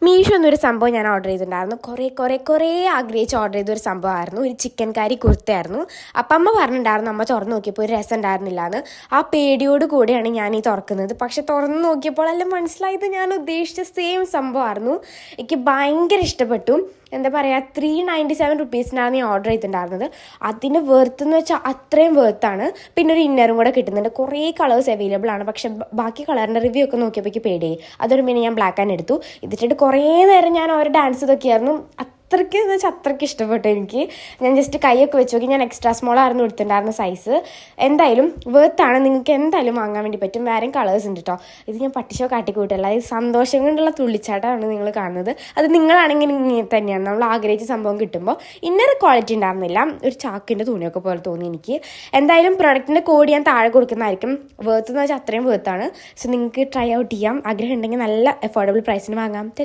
മീഷോ എന്നൊരു സംഭവം ഞാൻ ഓർഡർ ചെയ്തിട്ടുണ്ടായിരുന്നു. കുറേ ആഗ്രഹിച്ച് ഓർഡർ ചെയ്തൊരു സംഭവമായിരുന്നു. ഒരു ചിക്കൻ കറി കുർത്തയായിരുന്നു. അപ്പം അമ്മ പറഞ്ഞിട്ടുണ്ടായിരുന്നു, അമ്മ തുറന്ന് നോക്കിയപ്പോൾ ഒരു രസം ഉണ്ടായിരുന്നില്ല എന്ന്. ആ പേടിയോട് കൂടിയാണ് ഞാൻ ഈ തുറക്കുന്നത്. പക്ഷെ തുറന്ന് നോക്കിയപ്പോൾ എല്ലാം മനസ്സിലായത് ഞാൻ ഉദ്ദേശിച്ച സെയിം സംഭവമായിരുന്നു. എനിക്ക് ഭയങ്കര ഇഷ്ടപ്പെട്ടു. എന്താ പറയുക, 397 റുപ്പീസിനാണ് ഞാൻ ഓർഡർ ചെയ്തിട്ടുണ്ടായിരുന്നത്. അതിന് വെർത്ത് വെച്ചാൽ അത്രയും വെർത്താണ്. പിന്നെ ഒരു ഇന്നറും കൂടെ കിട്ടുന്നുണ്ട്. കുറേ കളേഴ്സ് അവൈലബിൾ ആണ്. പക്ഷെ ബാക്കി കളറിൻ്റെ റിവ്യൂ ഒക്കെ നോക്കിയപ്പോൾ പേടിയായി. അതൊരു പിന്നെ ഞാൻ ബ്ലാക്ക് ആൻഡ് എടുത്തു. ഇതിട്ടിട്ട് കുറേ നേരം ഞാൻ ഓരോ ഡാൻസ് ഇതൊക്കെയായിരുന്നു. അത്രയ്ക്ക് എന്ന് വെച്ചാൽ അത്രയ്ക്ക് ഇഷ്ടപ്പെട്ടു എനിക്ക്. ഞാൻ ജസ്റ്റ് കൈയൊക്കെ വെച്ച് നോക്കി. ഞാൻ എക്സ്ട്രാ സ്മോൾ ആയിരുന്നു എടുത്തിട്ടുണ്ടായിരുന്ന സൈസ്. എന്തായാലും വെർത്താണ്. നിങ്ങൾക്ക് എന്തായാലും വാങ്ങാൻ വേണ്ടി പറ്റും. വേറെയും കളേഴ്സ് ഉണ്ട് കേട്ടോ. ഇത് ഞാൻ പട്ടിഷോ കാട്ടിക്കൂട്ടല്ല. ഇത് സന്തോഷം കൊണ്ടുള്ള തുള്ളിച്ചാട്ടമാണ് നിങ്ങൾ കാണുന്നത്. അത് നിങ്ങളാണെങ്കിൽ ഇങ്ങനെ തന്നെയാണ്. നമ്മൾ ആഗ്രഹിച്ച സംഭവം കിട്ടുമ്പോൾ ഇന്നർ ക്വാളിറ്റി ഉണ്ടായിരുന്നില്ല. ഒരു ചാക്കിൻ്റെ തുണിയൊക്കെ പോലെ തോന്നി എനിക്ക്. എന്തായാലും പ്രൊഡക്റ്റിൻ്റെ കോഡ് ഞാൻ താഴെ കൊടുക്കുന്നതായിരിക്കും. വെർത്ത് എന്ന് വെച്ചാൽ അത്രയും വെർത്താണ്. സോ നിങ്ങൾക്ക് ട്രൈ ഔട്ട് ചെയ്യാം. ആഗ്രഹം ഉണ്ടെങ്കിൽ നല്ല അഫോർഡബിൾ പ്രൈസിന് വാങ്ങാം.